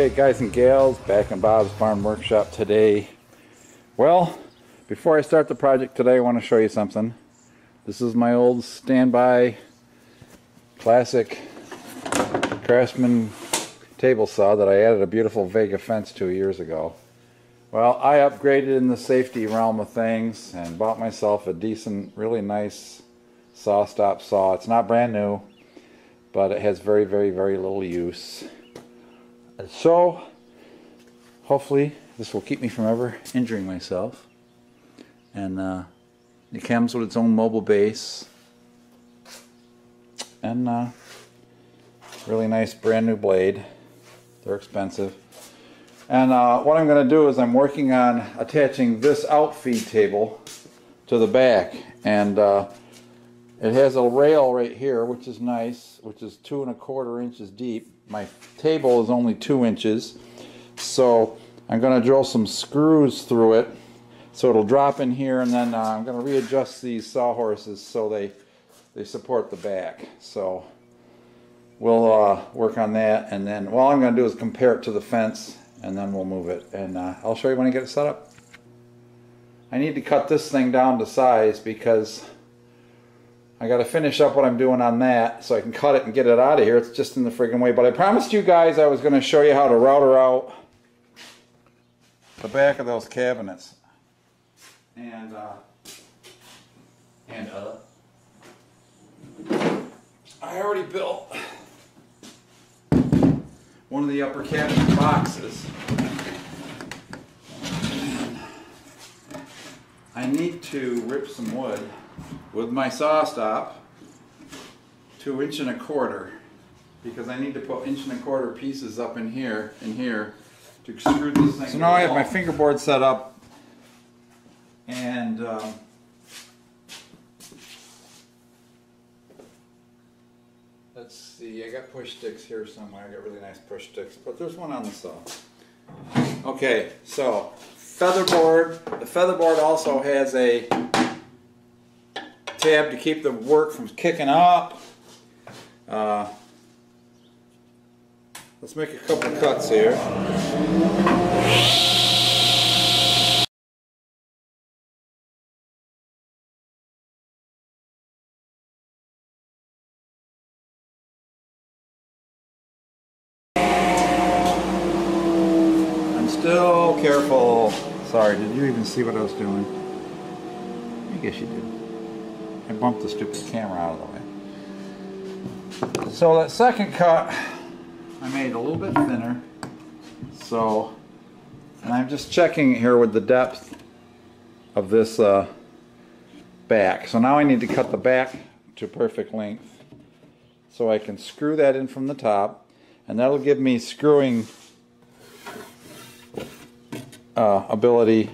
Okay, guys and gals, back in Bob's Barn Workshop today. Well, before I start the project today, I want to show you something. This is my old standby classic Craftsman table saw that I added a beautiful Vega fence to years ago. Well, I upgraded in the safety realm of things and bought myself a decent, really nice saw stop saw. It's not brand new, but it has very little use. So, hopefully this will keep me from ever injuring myself. And it comes with its own mobile base. And really nice brand new blade. They're expensive. And what I'm going to do is I'm working on attaching this outfeed table to the back. And it has a rail right here, which is nice, which is 2 1/4 inches deep. My table is only 2 inches, so I'm going to drill some screws through it so it'll drop in here, and then I'm going to readjust these sawhorses so they support the back. So we'll work on that, and then all I'm going to do is compare it to the fence, and then we'll move it, and I'll show you when I get it set up. I need to cut this thing down to size because I got to finish up what I'm doing on that so I can cut it and get it out of here. It's just in the friggin' way. But I promised you guys I was going to show you how to router out the back of those cabinets. And I already built one of the upper cabinet boxes. I need to rip some wood with my saw stop to 1 1/4 because I need to put 1 1/4 pieces up in here to extrude this thing. So now I have my fingerboard set up, and let's see, I got push sticks here somewhere. I got really nice push sticks, but there's one on the saw. Okay, so featherboard. The featherboard also has a tab to keep the work from kicking up. Let's make a couple cuts here. I'm still careful. Sorry, did you even see what I was doing? I guess you did. I bumped the stupid camera out of the way. So that second cut I made a little bit thinner. So, and I'm just checking here with the depth of this back. So now I need to cut the back to perfect length so I can screw that in from the top, and that'll give me screwing ability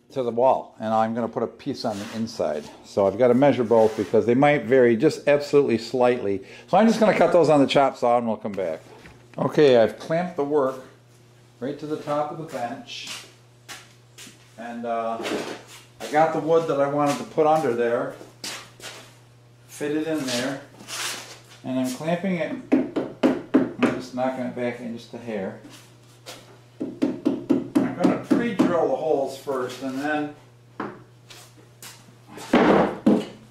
to the wall, and I'm going to put a piece on the inside. So I've got to measure both because they might vary just absolutely slightly. So I'm just going to cut those on the chop saw and we'll come back. Okay, I've clamped the work right to the top of the bench, and I got the wood that I wanted to put under there, fit it in there, and I'm clamping it. I'm just knocking it back in just a hair. I'm going to pre-drill the holes first and then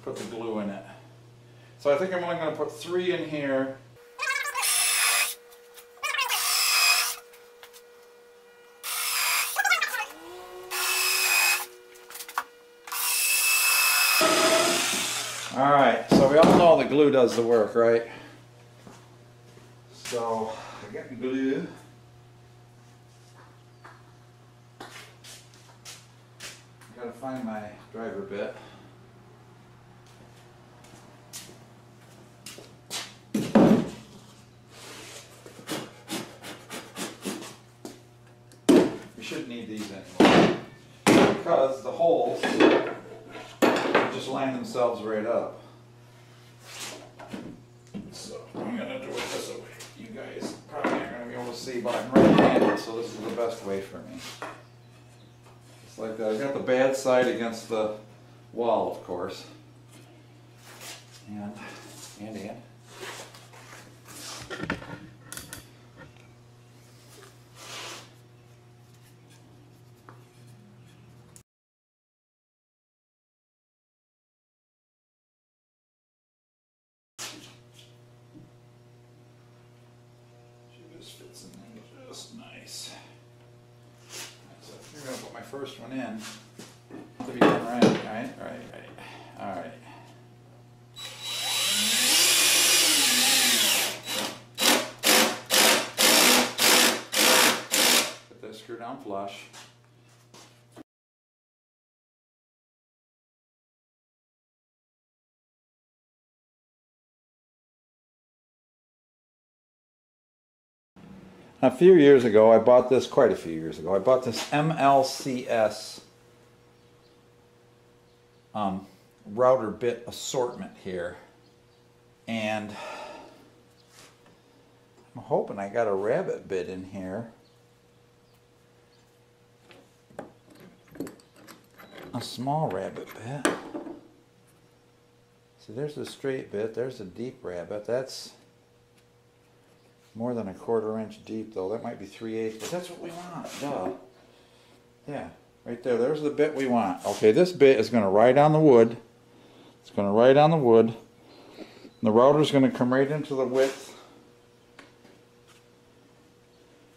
put the glue in it. So I think I'm only going to put 3 in here. Alright, so we all know the glue does the work, right? So I got the glue. Gotta find my driver bit. We shouldn't need these anymore because the holes just line themselves right up. So I'm gonna do it this way. You guys probably aren't gonna be able to see, but I'm right-handed, so this is the best way for me. Like that. I got the bad side against the wall, of course. And. She just fits in there just nice. So you're going to put my first one in. To be done right, right. All right. Put that screw down flush. A few years ago, I bought this, quite a few years ago, I bought this MLCS router bit assortment here, and I'm hoping I got a rabbit bit in here. A small rabbit bit. So there's a straight bit, there's a deep rabbit. That's more than a 1/4 inch deep though. That might be 3/8, but that's what we want. Duh. Yeah, right there. There's the bit we want. Okay, this bit is going to ride on the wood. It's going to ride on the wood. And the router's going to come right into the width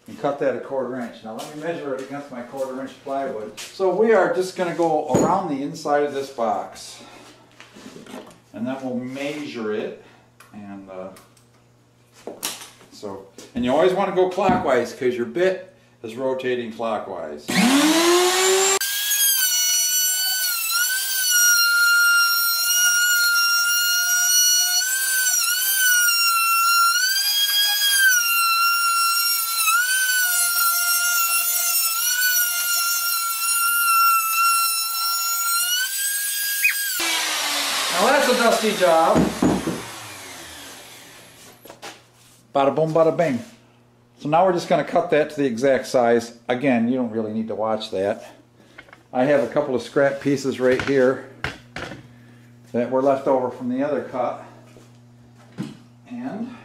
and cut that a 1/4 inch. Now let me measure it against my 1/4 inch plywood. So we are just going to go around the inside of this box, and then we'll measure it. And and you always want to go clockwise because your bit is rotating clockwise. Now that's a dusty job. Bada boom, bada bing. So now we're just going to cut that to the exact size. Again, you don't really need to watch that. I have a couple of scrap pieces right here that were left over from the other cut. And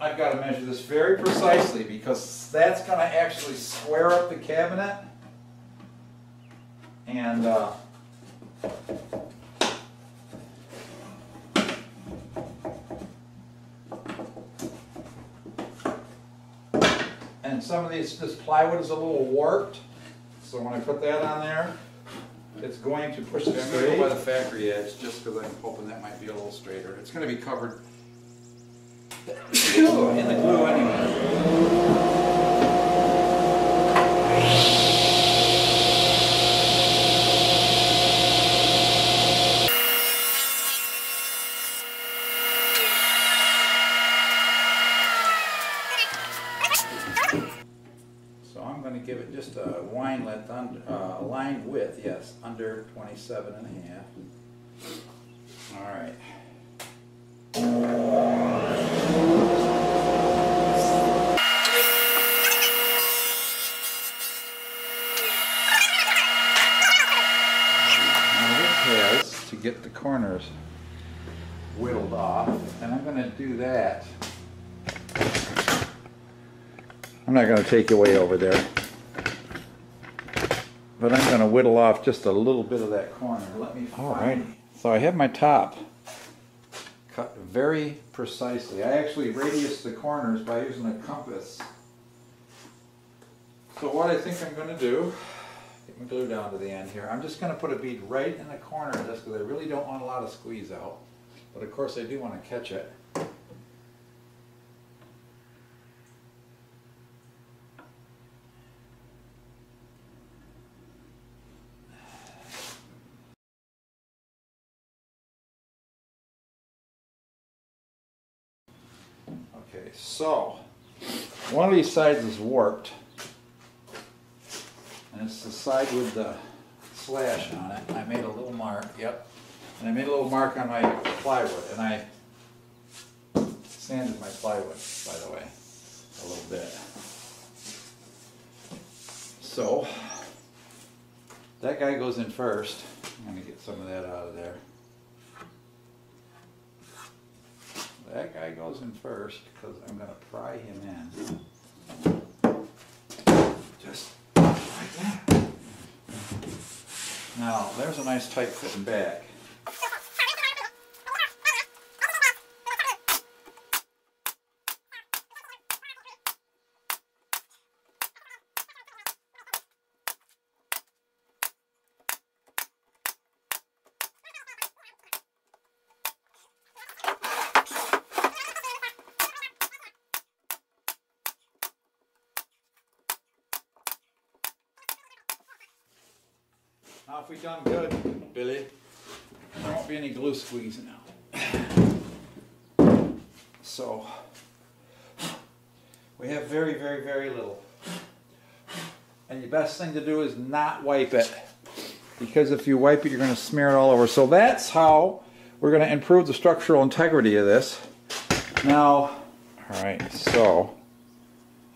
I've got to measure this very precisely because that's going to actually square up the cabinet. And some of this plywood is a little warped, so when I put that on there, it's going to push it straight. I'm going to go by the factory edge just because I'm hoping that might be a little straighter. It's going to be covered in the glue anyway. Give it just a line length, a line width, yes, under 27.5. All right. Now this has to get the corners whittled off, and I'm going to do that. I'm not going to take you way over there. But I'm going to whittle off just a little bit of that corner. Let me find. Alright, so I have my top cut very precisely. I actually radius the corners by using a compass. So what I think I'm going to do, get my glue down to the end here, I'm just going to put a bead right in the corner just because I really don't want a lot of squeeze out. But of course I do want to catch it. Okay, so one of these sides is warped, and it's the side with the slash on it. I made a little mark, yep, and I made a little mark on my plywood, and I sanded my plywood, by the way, a little bit. So that guy goes in first. I'm going to get some of that out of there. guy goes in first because I'm going to pry him in. Just like that. Now, there's a nice tight fitting bag. Now if we done good, Billy, there won't be any glue squeezing out. So, we have very, very, very little. And the best thing to do is not wipe it. Because if you wipe it, you're going to smear it all over. So that's how we're going to improve the structural integrity of this. Now, alright, so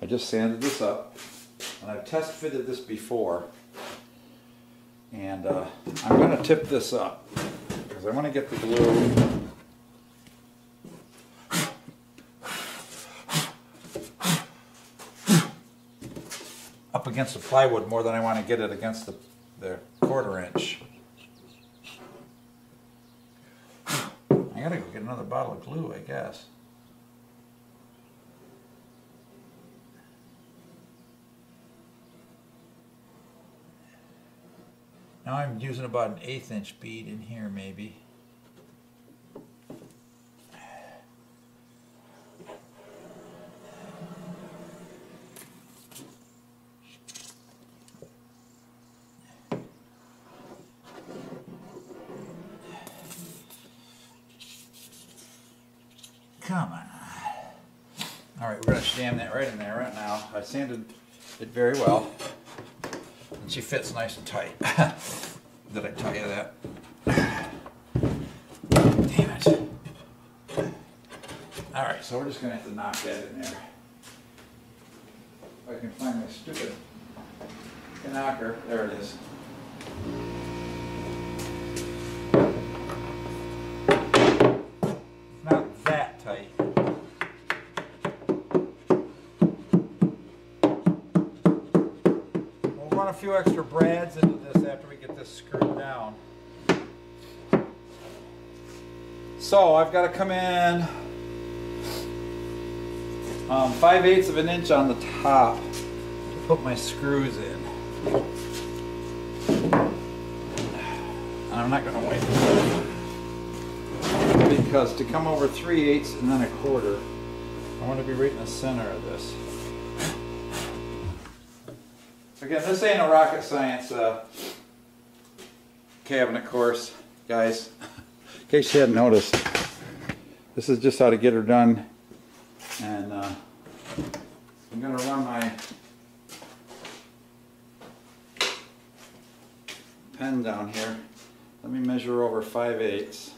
I just sanded this up. And I've test fitted this before. And I'm going to tip this up because I want to get the glue up against the plywood more than I want to get it against the 1/4 inch. I got to go get another bottle of glue, I guess. Now I'm using about an 1/8 inch bead in here, maybe. Come on. All right, we're going to jam that right in there right now. I sanded it very well. And she fits nice and tight. Did I tell you that? Damn it. Alright, so we're just going to have to knock that in there. If I can find my stupid knocker. There it is. Not that tight. A few extra brads into this after we get this screwed down. So I've got to come in 5/8 of an inch on the top to put my screws in. And I'm not going to wait because to come over 3/8 and then 1/4, I want to be right in the center of this. Again, this ain't a rocket science cabinet course, guys. In case you hadn't noticed, this is just how to get her done. And I'm going to run my pen down here. Let me measure over 5/8.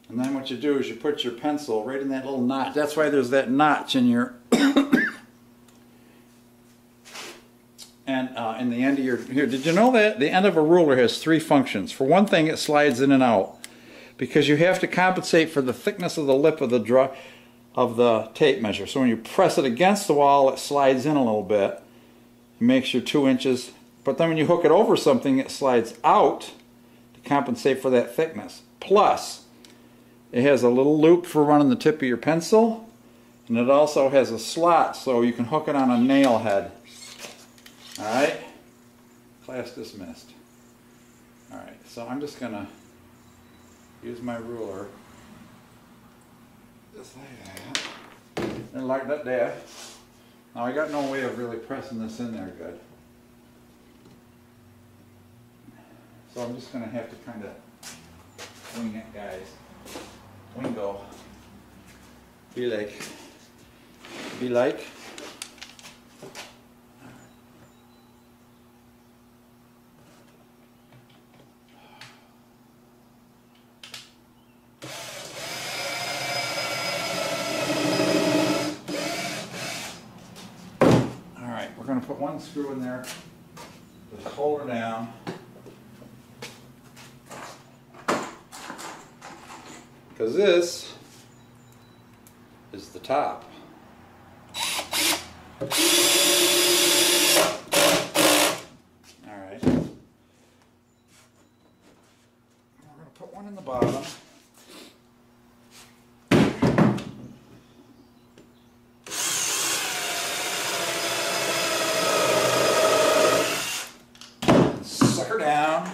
And then what you do is you put your pencil right in that little notch. That's why there's that notch in your and in the end of your here. Did you know that the end of a ruler has 3 functions? For one thing, it slides in and out because you have to compensate for the thickness of the lip of the tape measure. So when you press it against the wall, it slides in a little bit. It makes your 2 inches. But then when you hook it over something, it slides out to compensate for that thickness. Plus, it has a little loop for running the tip of your pencil, and it also has a slot so you can hook it on a nail head. Alright? Class dismissed. Alright, so I'm just going to use my ruler. Just like that. And like that there. Now I got no way of really pressing this in there good. So I'm just going to have to kind of wing it, guys. Wingo. Be like. Alright, we're going to put one screw in there. Just hold her down. because this is the top. Alright. We're going to put one in the bottom. Sucker down.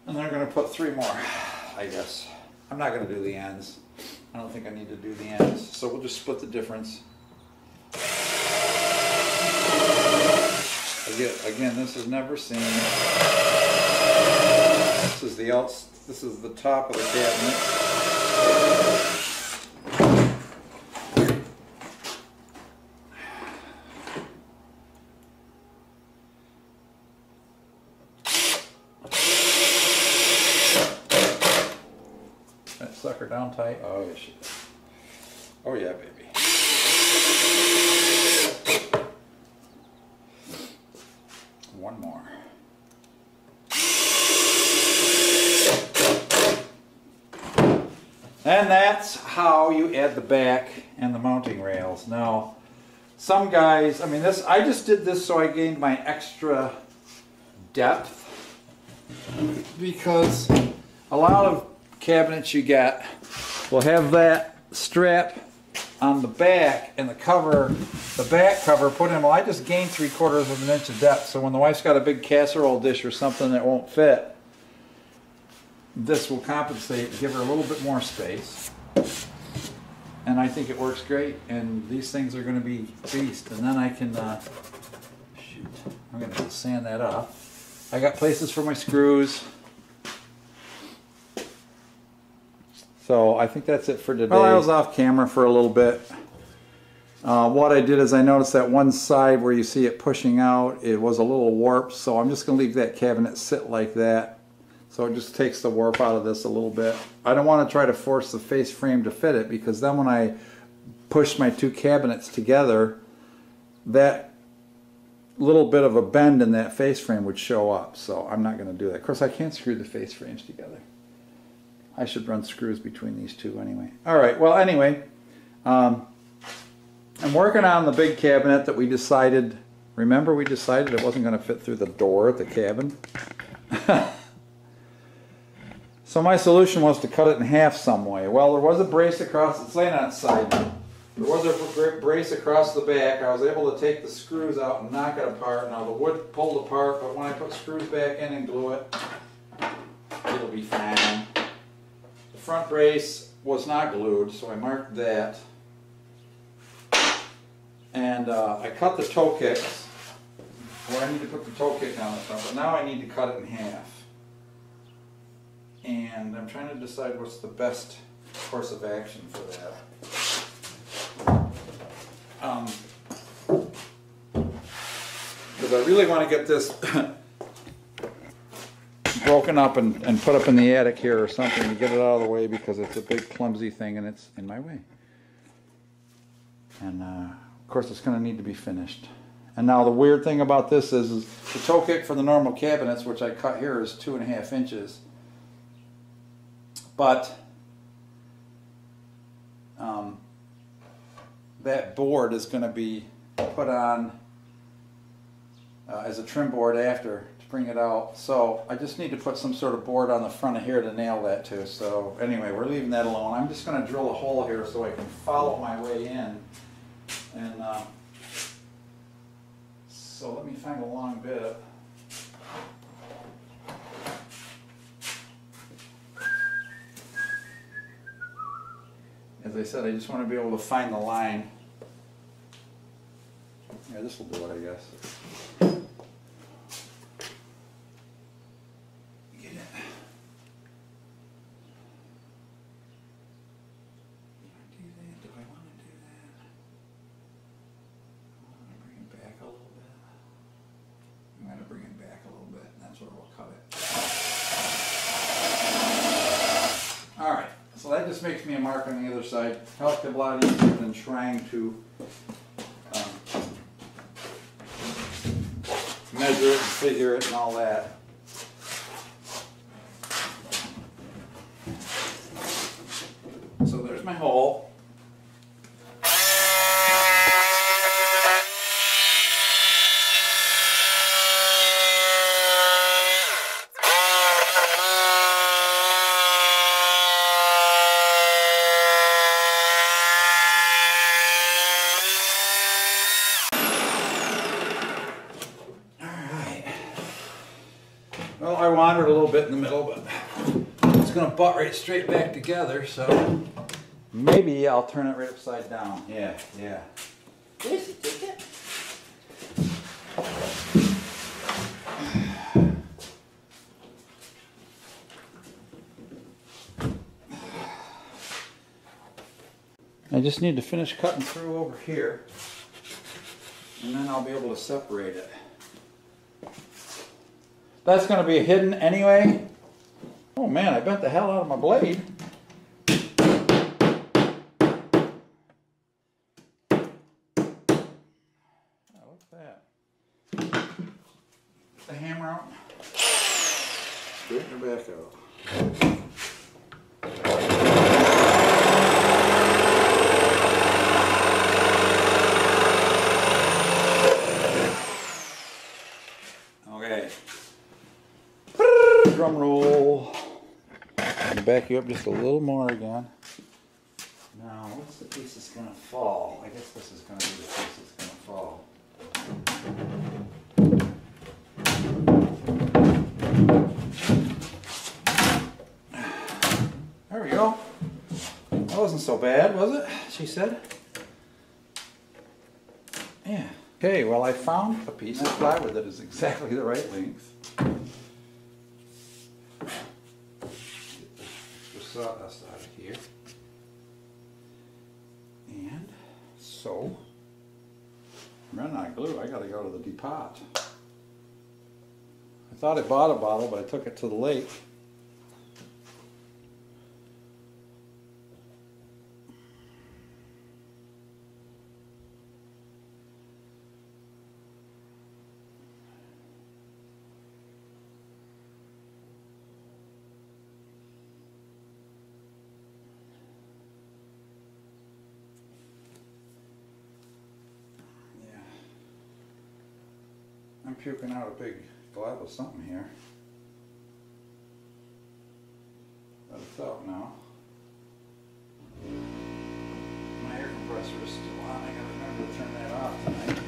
And they're going to put 3 more, I guess. I'm not going to do the ends. I don't think I need to do the ends. So we'll just split the difference. Again, this is never seen. This is the top of the cabinet. That sucker down tight. Oh yeah, shit. Oh yeah, baby. One more. And that's how you add the back and the mounting rails. Now, some guys, I mean this, I just did this so I gained my extra depth, because a lot of cabinets you get will have that strap on the back and the cover, the back cover put in. Well, I just gained 3/4 of an inch of depth, so when the wife's got a big casserole dish or something that won't fit, this will compensate, give her a little bit more space. And I think it works great, and these things are going to be beast. And then I can, shoot, I'm going to sand that up. I got places for my screws. So I think that's it for today. Well, I was off camera for a little bit. What I did is I noticed that one side where you see it pushing out, it was a little warped, so I'm just going to leave that cabinet sit like that. So it just takes the warp out of this a little bit. I don't want to try to force the face frame to fit it, because then when I push my 2 cabinets together, that little bit of a bend in that face frame would show up. So I'm not going to do that. Of course, I can't screw the face frames together. I should run screws between these 2 anyway. Alright, well anyway, I'm working on the big cabinet that we decided, remember we decided it wasn't going to fit through the door at the cabin? So my solution was to cut it in half some way. Well, there was a brace across, it's laying on its side. There was a brace across the back. I was able to take the screws out and knock it apart. Now the wood pulled apart, but when I put screws back in and glue it, it'll be fine. The front brace was not glued, so I marked that. And I cut the toe kicks, where I need to put the toe kick on the front, but now I need to cut it in half. And I'm trying to decide what's the best course of action for that. Because I really want to get this broken up and put up in the attic here or something to get it out of the way, because it's a big clumsy thing and it's in my way. And of course it's going to need to be finished. And now the weird thing about this is the toe kick for the normal cabinets, which I cut here, is 2.5 inches. But that board is going to be put on as a trim board after to bring it out. So I just need to put some sort of board on the front of here to nail that to. So anyway, we're leaving that alone. I'm just going to drill a hole here so I can follow my way in. And so let me find a long bit. As I said, I just want to be able to find the line. Yeah, this will do it, I guess. Get it. Do I want to do that? I want to bring it back a little bit. I'm going to bring it back a little bit, and that's where we'll cut it. All right. So that just makes me a mark on the other side. Helps a lot easier than trying to measure it and figure it and all that. So there's my hole. Well, I wandered a little bit in the middle, but it's going to butt right straight back together, so maybe I'll turn it right upside down. Yeah. I just need to finish cutting through over here, and then I'll be able to separate it. That's going to be hidden anyway. Oh man, I bent the hell out of my blade. Oh, what's that? The hammer out. Straighten her back out. Okay. Drum roll. I'll back you up just a little more again. Now, what's the piece that's going to fall? I guess this is going to be the piece that's going to fall. There we go. That wasn't so bad, was it? She said. Yeah. Okay, well I found a piece of plywood that is exactly the right length. Sawdust out of here, and so I'm running out of glue. I got to go to the depot. I thought I bought a bottle, but I took it to the lake. I'm puking out a big glob of something here. But it's out now. My air compressor is still on. I gotta remember to turn that off tonight.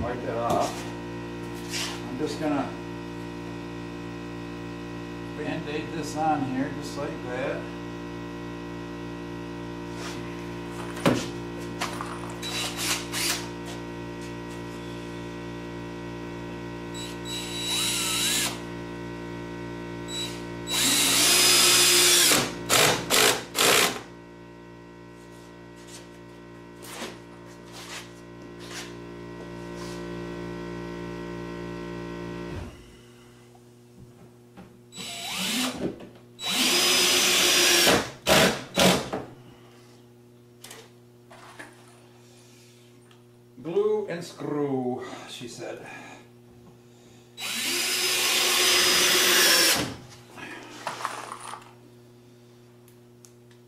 Wipe that off. I'm just gonna band-aid this on here just like that. Glue and screw, she said.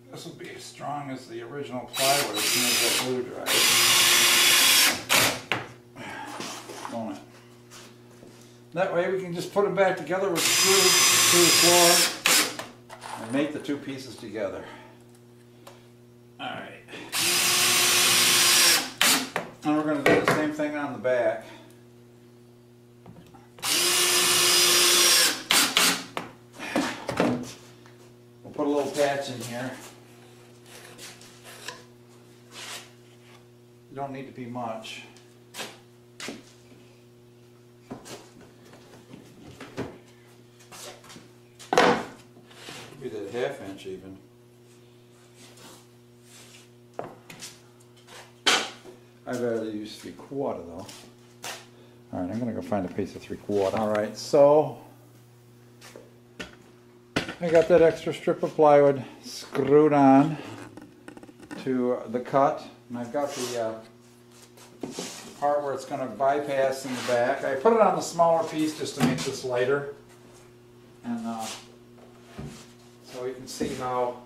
This will be as strong as the original plywood as soon as that glue dries. Won't it? That way we can just put them back together with the screw to the floor and make the two pieces together. Alright. And we're going to do the same thing on the back. We'll put a little patch in here. You don't need to be much. Maybe that ½ inch even. I'd rather use 3/4 though. Alright, I'm going to go find a piece of 3/4. Alright, so I got that extra strip of plywood screwed on to the cut, and I've got the part where it's going to bypass in the back. I put it on the smaller piece just to make this lighter. And so you can see how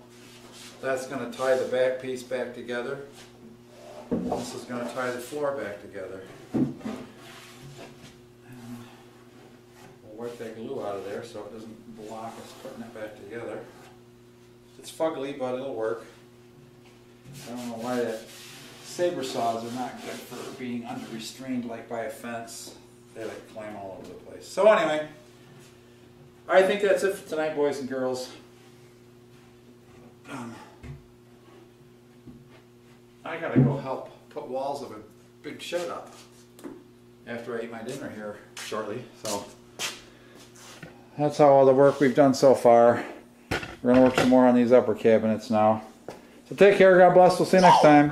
that's going to tie the back piece back together. This is going to tie the floor back together. And we'll wipe that glue out of there so it doesn't block us putting it back together. It's fugly, but it'll work. I don't know why that saber saws are not good for being under restrained like by a fence. They like climb all over the place. So anyway, I think that's it for tonight, boys and girls. I gotta go help put walls of a big shed up after I eat my dinner here shortly. So that's all the work we've done so far. We're gonna work some more on these upper cabinets now. So take care, God bless, we'll see you next time.